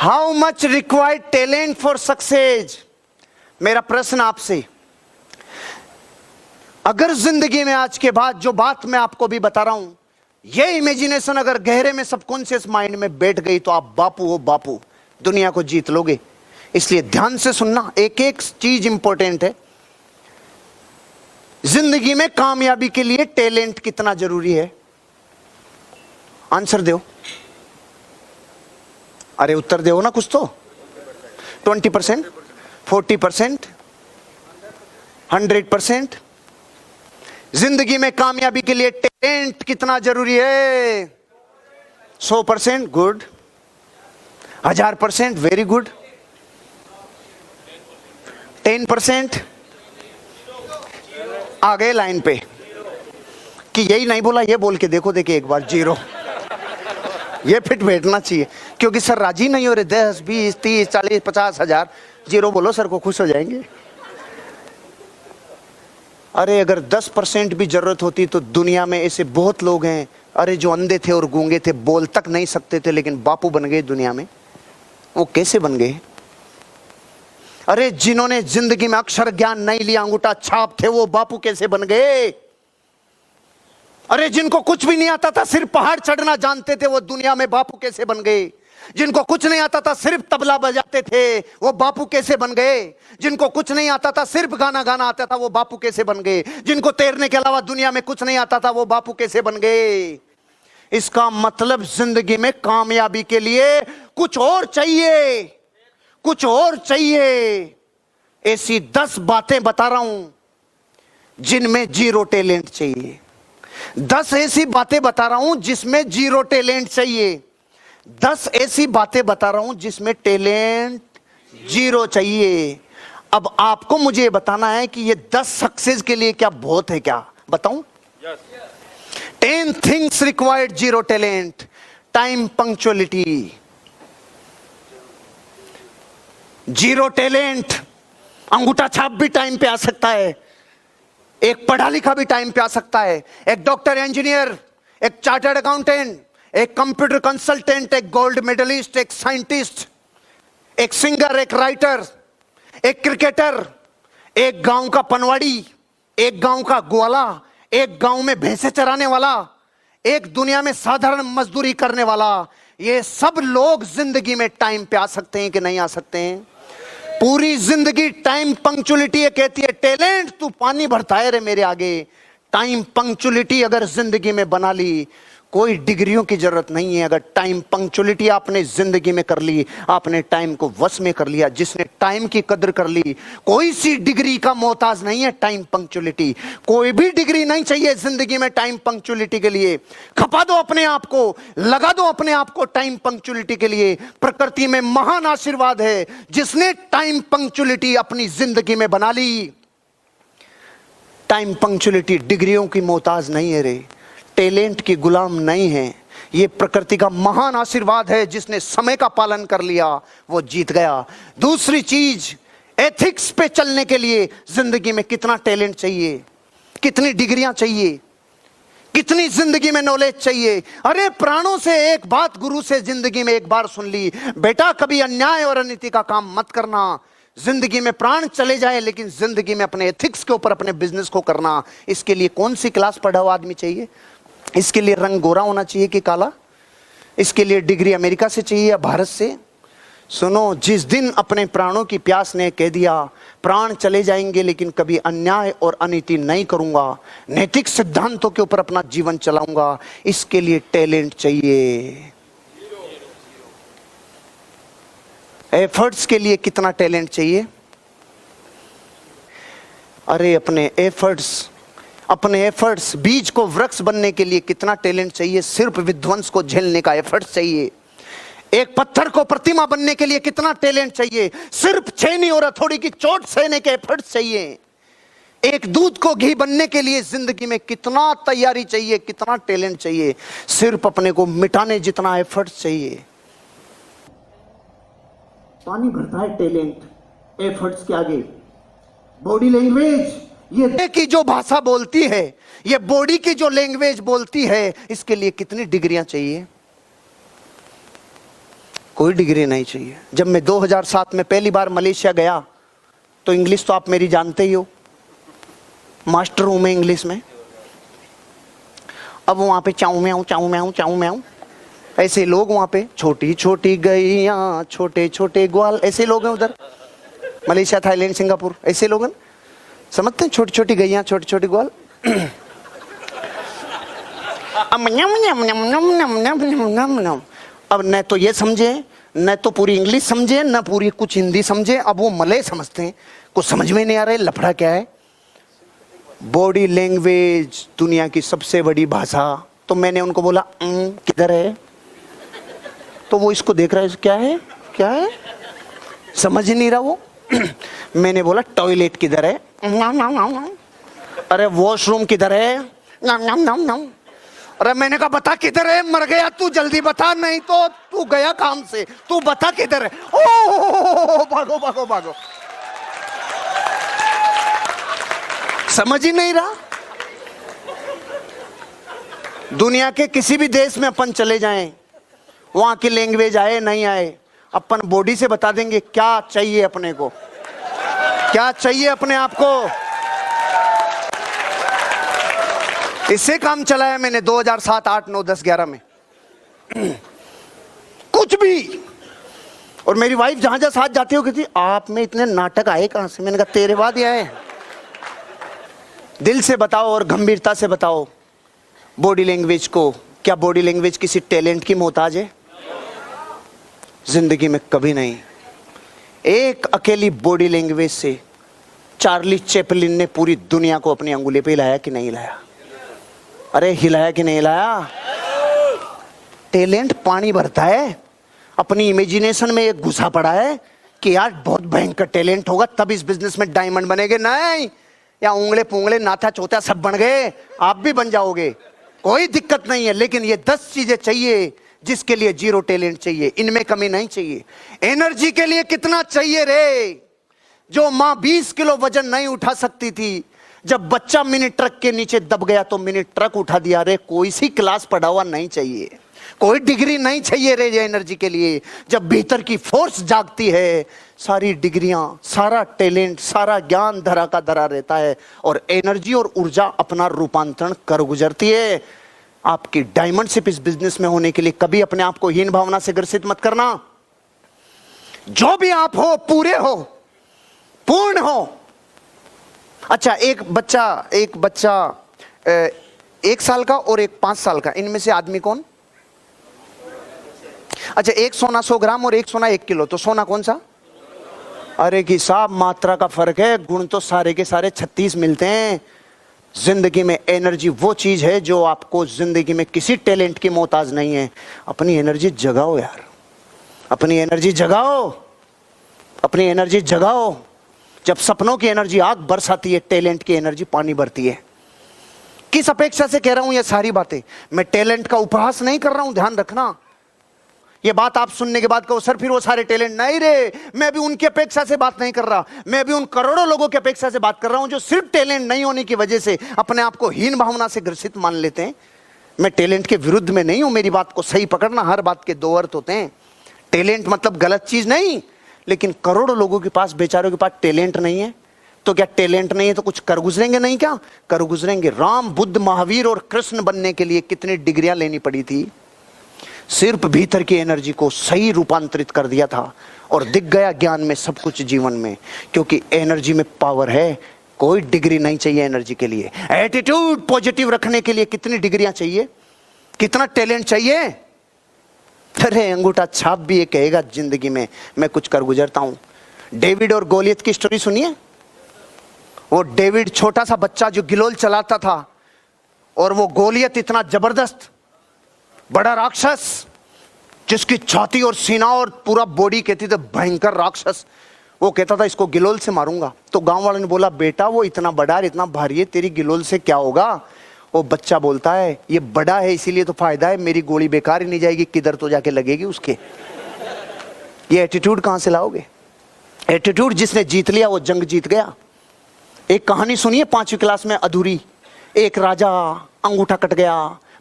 How much required talent for success. मेरा प्रश्न आपसे, अगर जिंदगी में आज के बाद जो बात मैं आपको भी बता रहा हूं, ये इमेजिनेशन अगर गहरे में सबकॉन्शियस माइंड में बैठ गई तो आप बापू हो बापू, दुनिया को जीत लोगे। इसलिए ध्यान से सुनना, एक एक चीज इंपॉर्टेंट है। जिंदगी में कामयाबी के लिए टैलेंट कितना जरूरी है? आंसर दो। अरे उत्तर दो ना कुछ तो। 20%, 40%, 100%? जिंदगी में कामयाबी के लिए टैलेंट कितना जरूरी है? 100%? गुड। 1000%? Very good. 10%? आ गए लाइन पे कि यही नहीं बोला, ये बोल के देखो, देखिए एक बार 0। ये फिट बैठना चाहिए, क्योंकि सर राजी नहीं हो रहे। 10, 20, 30, 40, 50 हजार 0 बोलो, सर को खुश हो जाएंगे। अरे अगर 10% भी जरूरत होती तो दुनिया में ऐसे बहुत लोग हैं, अरे जो अंधे थे और गूंगे थे, बोल तक नहीं सकते थे, लेकिन बापू बन गए दुनिया में। वो कैसे बन गए? अरे जिन्होंने जिंदगी में अक्षर ज्ञान नहीं लिया, अंगूठा छाप थे, वो बापू कैसे बन गए? अरे जिनको कुछ भी नहीं आता था, सिर्फ पहाड़ चढ़ना जानते थे, वो दुनिया में बापू कैसे बन गए? जिनको कुछ नहीं आता था, सिर्फ तबला बजाते थे, वो बापू कैसे बन गए? जिनको कुछ नहीं आता था, सिर्फ गाना गाना आता था, वो बापू कैसे बन गए? जिनको तैरने के अलावा दुनिया में कुछ नहीं आता था, वो बापू कैसे बन गए? इसका मतलब जिंदगी में कामयाबी के लिए कुछ और चाहिए, कुछ और चाहिए। ऐसी 10 बातें बता रहा हूं जिनमें 0 टैलेंट चाहिए। 10 ऐसी बातें बता रहा हूं जिसमें 0 टैलेंट चाहिए। 10 ऐसी बातें बता रहा हूं जिसमें टैलेंट 0 चाहिए। अब आपको मुझे बताना है कि ये 10 सक्सेस के लिए क्या बहुत है? क्या बताऊं? 10 things required 0 talent. Time punctuality, 0 talent. अंगूठा छाप भी टाइम पे आ सकता है, एक पढ़ा लिखा भी टाइम पे आ सकता है। एक डॉक्टर, इंजीनियर, एक चार्टर्ड अकाउंटेंट, एक कंप्यूटर कंसल्टेंट, एक गोल्ड मेडलिस्ट, एक साइंटिस्ट, एक सिंगर, एक राइटर, एक क्रिकेटर, एक गांव का पनवाड़ी, एक गांव का ग्वाला, एक गांव में भैंसे चराने वाला, एक दुनिया में साधारण मजदूरी करने वाला। ये सब लोग जिंदगी में टाइम पे आ सकते हैं कि नहीं आ सकते हैं? पूरी जिंदगी टाइम पंक्चुअलिटी कहती है, टैलेंट तू पानी भरता है रे मेरे आगे। टाइम पंक्चुअलिटी अगर जिंदगी में बना ली, कोई डिग्रियों की जरूरत नहीं है। अगर टाइम पंक्चुअलिटी आपने जिंदगी में कर ली, आपने टाइम को वश में कर लिया। जिसने टाइम की कदर कर ली, कोई सी डिग्री का मोहताज नहीं है। टाइम पंक्चुअलिटी, कोई भी डिग्री नहीं चाहिए जिंदगी में टाइम पंक्चुअलिटी के लिए। खपा दो अपने आप को, लगा दो अपने आप को टाइम पंक्चुअलिटी के लिए। प्रकृति में महान आशीर्वाद है जिसने टाइम पंक्चुअलिटी अपनी जिंदगी में बना ली। टाइम पंक्चुअलिटी डिग्रियों की मोहताज नहीं है रे, टैलेंट की गुलाम नहीं है। ये प्रकृति का महान आशीर्वाद है। जिसने समय का पालन कर लिया वो जीत गया। दूसरी चीज, एथिक्स पे चलने के लिए जिंदगी में कितना टैलेंट चाहिए, कितनी डिग्रियां चाहिए, कितनी जिंदगी में नॉलेज चाहिए। अरे प्राणों से एक बात गुरु से जिंदगी में एक बार सुन ली, बेटा कभी अन्याय और अनीति का काम मत करना। जिंदगी में प्राण चले जाए लेकिन जिंदगी में अपने एथिक्स के ऊपर अपने बिजनेस को करना। इसके लिए कौन सी क्लास पढ़ा हुआ आदमी चाहिए? इसके लिए रंग गोरा होना चाहिए कि काला? इसके लिए डिग्री अमेरिका से चाहिए या भारत से? सुनो, जिस दिन अपने प्राणों की प्यास ने कह दिया प्राण चले जाएंगे लेकिन कभी अन्याय और अनीति नहीं करूंगा, नैतिक सिद्धांतों के ऊपर अपना जीवन चलाऊंगा, इसके लिए टैलेंट चाहिए। एफर्ट्स के लिए कितना टैलेंट चाहिए? अरे अपने एफर्ट्स बीज को वृक्ष बनने के लिए कितना टैलेंट चाहिए? सिर्फ विध्वंस को झेलने का एफर्ट्स चाहिए। एक पत्थर को प्रतिमा बनने के लिए कितना टैलेंट चाहिए? सिर्फ छेनी और हथौड़ी की चोट सहने के एफर्ट्स चाहिए। एक दूध को घी बनने के लिए जिंदगी में कितना तैयारी चाहिए, कितना टैलेंट चाहिए? सिर्फ अपने को मिटाने जितना एफर्ट्स चाहिए। पानी भरता है टैलेंट एफर्ट्स के आगे। बॉडी लैंग्वेज, ये की जो भाषा बोलती है, ये बॉडी की जो लैंग्वेज बोलती है, इसके लिए कितनी डिग्रियां चाहिए? कोई डिग्री नहीं चाहिए। जब मैं 2007 में पहली बार मलेशिया गया तो इंग्लिश तो आप मेरी जानते ही हो, मास्टर हूं मैं इंग्लिश में। अब वहां पे चाऊ म्याऊ चाऊ म्याऊ चाऊ म्याऊ ऐसे लोग, वहां पे छोटी छोटी गैया छोटे छोटे ग्वाल, ऐसे लोग हैं उधर मलेशिया, थाईलैंड, सिंगापुर, ऐसे लोग हैं, समझते हैं, छोटी छोटी गैया छोटे छोटे ग्वाल। अब न तो ये समझे, न तो पूरी इंग्लिश समझे, न पूरी कुछ हिंदी समझे। अब वो मलय समझते हैं, कुछ समझ में नहीं आ रहा है लफड़ा क्या है। बॉडी लैंग्वेज दुनिया की सबसे बड़ी भाषा। तो मैंने उनको बोला किधर है, तो वो इसको देख रहा है, क्या है क्या है, समझ ही नहीं रहा वो। मैंने बोला टॉयलेट किधर है, अरे वॉशरूम किधर है, अरे मैंने कहा बता किधर है, मर गया तू, जल्दी बता, नहीं तो तू गया काम से, तू बता किधर है। ओ भागो भागो भागो, समझ ही नहीं रहा। दुनिया के किसी भी देश में अपन चले जाएं, वहां की लैंग्वेज आए नहीं आए, अपन बॉडी से बता देंगे क्या चाहिए अपने को, क्या चाहिए अपने आप को। इससे काम चलाया मैंने 2007, 8, 9, 10, 11 में। कुछ भी। और मेरी वाइफ जहां जहां साथ जाती हो कहती आप में इतने नाटक आए कहां से। मैंने कहा तेरे बाद आए। दिल से बताओ और गंभीरता से बताओ बॉडी लैंग्वेज को। क्या बॉडी लैंग्वेज किसी टैलेंट की मोहताज है? जिंदगी में कभी नहीं। एक अकेली बॉडी लैंग्वेज से चार्ली चैपलिन ने पूरी दुनिया को अपनी अंगुली पे हिलाया कि नहीं हिलाया? अरे हिलाया कि नहीं हिलाया? टैलेंट पानी भरता है, अपनी इमेजिनेशन में एक घुसा पड़ा है कि यार बहुत भयंकर टैलेंट होगा तब इस बिजनेस में डायमंड बनेंगे। नहीं, या उंगले पुंगले नाथा चौथा सब बन गए, आप भी बन जाओगे, कोई दिक्कत नहीं है। लेकिन ये 10 चीजें चाहिए जिसके लिए जीरो टैलेंट चाहिए, इनमें कमी नहीं चाहिए। एनर्जी के लिए कितना चाहिए रे? जो मां 20 किलो वजन नहीं उठा सकती थी, जब बच्चा मिनी ट्रक के नीचे दब गया तो मिनी ट्रक उठा दिया रे। कोई सी क्लास पढ़ा हुआ नहीं चाहिए, कोई डिग्री नहीं चाहिए रे ये एनर्जी के लिए। जब भीतर की फोर्स जागती है, सारी डिग्रियां, सारा टैलेंट, सारा ज्ञान धरा का धरा रहता है और एनर्जी और ऊर्जा अपना रूपांतरण कर गुजरती है। आपकी डायमंडशिप इस बिजनेस में होने के लिए कभी अपने आप को हीन भावना से ग्रसित मत करना। जो भी आप हो पूरे हो, पूर्ण हो। अच्छा, एक बच्चा 1 साल का और एक 5 साल का, इनमें से आदमी कौन? अच्छा, एक सोना 100 ग्राम और एक सोना 1 किलो, तो सोना कौन सा? अरे कि साहब मात्रा का फर्क है, गुण तो सारे के सारे 36 मिलते हैं। जिंदगी में एनर्जी वो चीज है जो आपको जिंदगी में किसी टैलेंट की मोहताज नहीं है। अपनी एनर्जी जगाओ यार, अपनी एनर्जी जगाओ, अपनी एनर्जी जगाओ। जब सपनों की एनर्जी आग बरसाती है, टैलेंट की एनर्जी पानी भरती है। किस अपेक्षा से कह रहा हूं ये सारी बातें? मैं टैलेंट का उपहास नहीं कर रहा हूं, ध्यान रखना। ये बात आप सुनने के बाद कहो सर फिर वो सारे टैलेंट नहीं रे, मैं भी उनकी अपेक्षा से बात नहीं कर रहा। मैं भी उन करोड़ों लोगों की अपेक्षा से बात कर रहा हूं जो सिर्फ टैलेंट नहीं होने की वजह से अपने आप को हीन भावना से ग्रसित मान लेते हैं। मैं टैलेंट के विरुद्ध में नहीं हूं, मेरी बात को सही पकड़ना। हर बात के 2 अर्थ होते हैं। टैलेंट मतलब गलत चीज नहीं, लेकिन करोड़ों लोगों के पास, बेचारों के पास टैलेंट नहीं है। तो क्या टैलेंट नहीं है तो कुछ कर गुजरेंगे नहीं? क्या कर गुजरेंगे? राम, बुद्ध, महावीर और कृष्ण बनने के लिए कितनी डिग्रियां लेनी पड़ी थी? सिर्फ भीतर की एनर्जी को सही रूपांतरित कर दिया था और दिख गया ज्ञान में सब कुछ जीवन में। क्योंकि एनर्जी में पावर है, कोई डिग्री नहीं चाहिए एनर्जी के लिए। एटीट्यूड पॉजिटिव रखने के लिए कितनी डिग्रियां चाहिए, कितना टैलेंट चाहिए? अरे अंगूठा छाप भी ये कहेगा जिंदगी में मैं कुछ कर गुजरता हूं। डेविड और गोलियत की स्टोरी सुनिए। वो डेविड छोटा सा बच्चा जो गिलोल चलाता था, और वो गोलियत इतना जबरदस्त बड़ा राक्षस जिसकी छाती और सीना और पूरा बॉडी कहती थी भयंकर राक्षस। वो कहता था इसको गिलोल से मारूंगा। तो गांव वालों ने बोला बेटा वो इतना बड़ा है, इतना भारी है, तेरी गिलोल से क्या होगा? वो बच्चा बोलता है ये बड़ा है इसीलिए तो फायदा है, मेरी गोली बेकार ही नहीं जाएगी, किधर तो जाके लगेगी उसके। ये एटीट्यूड कहां से लाओगे? एटीट्यूड जिसने जीत लिया वो जंग जीत गया। एक कहानी सुनिए 5वीं क्लास में अधूरी। एक राजा, अंगूठा कट गया,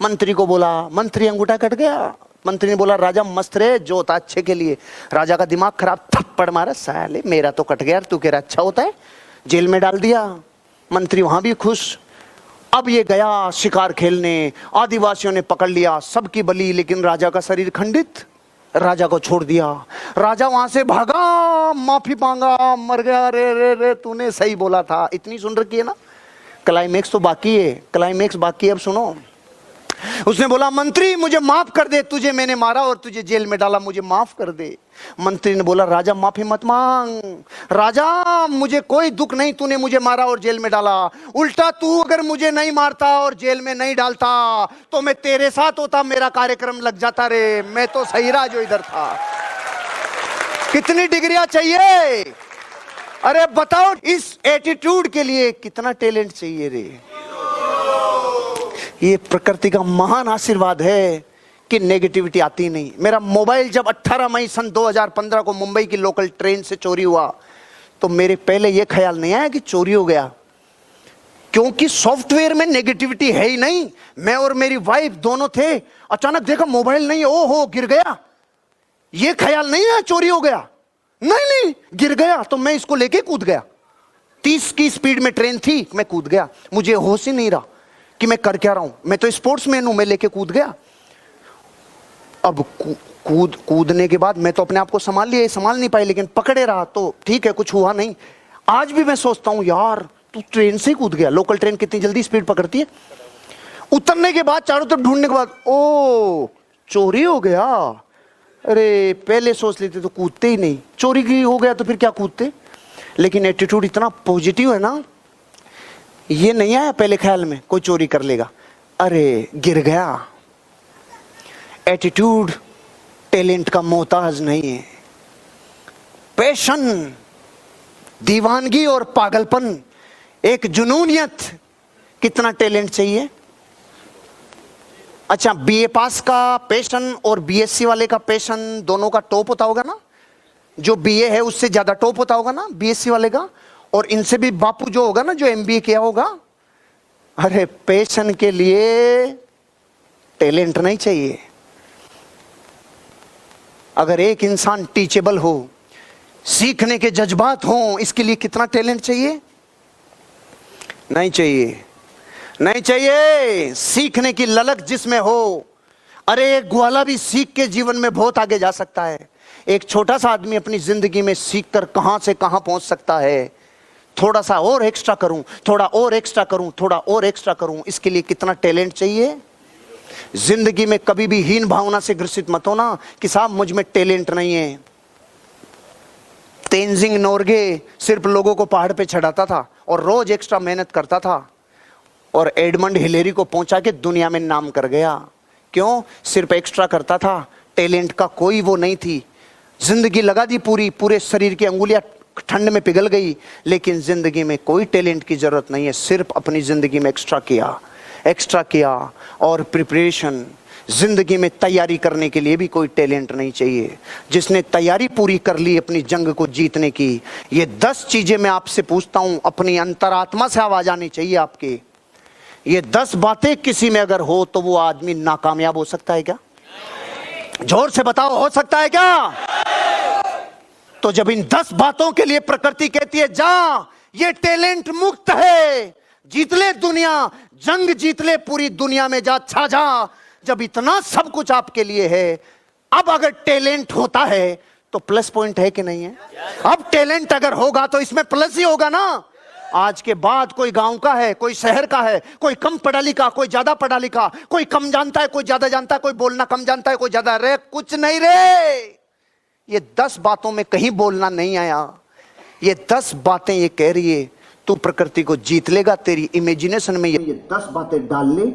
मंत्री को बोला मंत्री अंगूठा कट गया, मंत्री ने बोला राजा मस्त रे, जो होता अच्छे के लिए। राजा का दिमाग खराब, थप्पड़ मारा, साले मेरा तो कट गया, तू कह रहा अच्छा होता है, जेल में डाल दिया। मंत्री वहां भी खुश। अब ये गया शिकार खेलने, आदिवासियों ने पकड़ लिया, सबकी बलि, लेकिन राजा का शरीर खंडित। राजा को छोड़ दिया, राजा वहां से भागा, माफी मांगा, मर गया। रे रे रे तूने सही बोला था। इतनी सुन रखी है ना, क्लाइमेक्स तो बाकी है, क्लाइमेक्स बाकी है, अब सुनो। उसने बोला मंत्री मुझे माफ कर दे, तुझे मैंने मारा और तुझे जेल में डाला, मुझे माफ कर दे। मंत्री ने बोला राजा माफी मत मांग, राजा मुझे कोई दुख नहीं, तूने मुझे मारा और जेल में डाला। उल्टा तू अगर मुझे नहीं मारता और जेल में नहीं डालता तो मैं तेरे साथ होता, मेरा कार्यक्रम लग जाता रे, मैं तो सही रहा जो इधर था। कितनी डिग्रियां चाहिए? अरे बताओ, इस एटीट्यूड के लिए कितना टैलेंट चाहिए रे। ये प्रकृति का महान आशीर्वाद है कि नेगेटिविटी आती नहीं। मेरा मोबाइल जब 18 मई सन 2015 को मुंबई की लोकल ट्रेन से चोरी हुआ तो मेरे पहले यह ख्याल नहीं आया कि चोरी हो गया, क्योंकि सॉफ्टवेयर में नेगेटिविटी है ही नहीं। मैं और मेरी वाइफ दोनों थे, अचानक देखा मोबाइल नहीं, ओहो गिर गया। यह ख्याल नहीं आया चोरी हो गया, नहीं गिर गया। तो मैं इसको लेके कूद गया, 30 की स्पीड में ट्रेन थी, मैं कूद गया। मुझे होश ही नहीं रहा कि मैं कर क्या रहा हूं, मैं तो स्पोर्ट्समैन हूं, मैं लेके कूद गया। अब कूदने के बाद मैं तो अपने आप को संभाल नहीं पाई, लेकिन पकड़े रहा तो ठीक है, कुछ हुआ नहीं। आज भी मैं सोचता हूं यार तू ट्रेन से कूद गया, लोकल ट्रेन कितनी जल्दी स्पीड पकड़ती है। उतरने के बाद चारों तरफ ढूंढने के बाद ओ चोरी हो गया, अरे पहले सोच लेते तो कूदते ही नहीं, चोरी की हो गया तो फिर क्या कूदते। लेकिन एटीट्यूड इतना पॉजिटिव है ना, ये नहीं आया पहले ख्याल में कोई चोरी कर लेगा, अरे गिर गया। एटीट्यूड टैलेंट का मोहताज नहीं है। पैशन, दीवानगी और पागलपन, एक जुनूनियत, कितना टैलेंट चाहिए। अच्छा, बीए पास का पैशन और बीएससी वाले का पैशन दोनों का टॉप होता होगा ना, जो बीए है उससे ज्यादा टॉप होता होगा ना बीएससी वाले का, और इनसे भी बापू जो होगा ना जो एमबीए किया होगा। अरे पैशन के लिए टैलेंट नहीं चाहिए। अगर एक इंसान टीचेबल हो, सीखने के जज्बात हों, इसके लिए कितना टैलेंट चाहिए? नहीं चाहिए, नहीं चाहिए। सीखने की ललक जिसमें हो, अरे एक ग्वाला भी सीख के जीवन में बहुत आगे जा सकता है। एक छोटा सा आदमी अपनी जिंदगी में सीखकर कहां से कहां पहुंच सकता है। थोड़ा सा और एक्स्ट्रा करूं, थोड़ा और एक्स्ट्रा करूं, थोड़ा और एक्स्ट्रा करूं, इसके लिए कितना टैलेंट चाहिए। जिंदगी में कभी भी हीन भावना से ग्रसित मत होना कि साहब मुझ में टैलेंट नहीं है। तेंजिंग नोरगे सिर्फ लोगों को पहाड़ पे चढ़ाता था और रोज एक्स्ट्रा मेहनत करता था, और एडमंड हिलेरी को पहुंचा के दुनिया में नाम कर गया। क्यों? सिर्फ एक्स्ट्रा करता था, टैलेंट का कोई वो नहीं थी। जिंदगी लगा दी पूरे शरीर की अंगुलियां ठंड में पिघल गई, लेकिन जिंदगी में कोई टैलेंट की जरूरत नहीं है। सिर्फ अपनी जिंदगी में एक्स्ट्रा किया और प्रिपरेशन। जिंदगी में तैयारी करने के लिए भी कोई टैलेंट नहीं चाहिए। जिसने तैयारी पूरी कर ली अपनी जंग को जीतने की, ये 10 चीजें मैं आपसे पूछता हूं, अपनी अंतरात्मा से आवाज आनी चाहिए आपके। ये 10 बातें किसी में अगर हो तो वो आदमी नाकामयाब हो सकता है क्या? जोर से बताओ, हो सकता है क्या? तो जब इन 10 बातों के लिए प्रकृति कहती है जा, ये टैलेंट मुक्त है, जीत ले दुनिया, जंग जीत ले पूरी दुनिया में, जा छा जा। जब इतना सब कुछ आपके लिए है, अब अगर टैलेंट होता है तो प्लस पॉइंट है कि नहीं है? अब टैलेंट अगर होगा तो इसमें प्लस ही होगा ना। आज के बाद कोई गांव का है, कोई शहर का है, कोई कम पढ़ा लिखा, कोई ज्यादा पढ़ा लिखा, कोई कम जानता है, कोई ज्यादा जानता है, कोई बोलना कम जानता है, कोई ज्यादा, रे कुछ नहीं रे। ये 10 बातों में कहीं बोलना नहीं आया। ये 10 बातें ये कह रही है तू प्रकृति को जीत लेगा। तेरी इमेजिनेशन में ये 10 बातें डाल ले,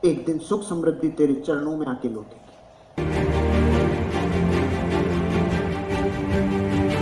एक दिन सुख समृद्धि तेरे चरणों में आके लौटेगी।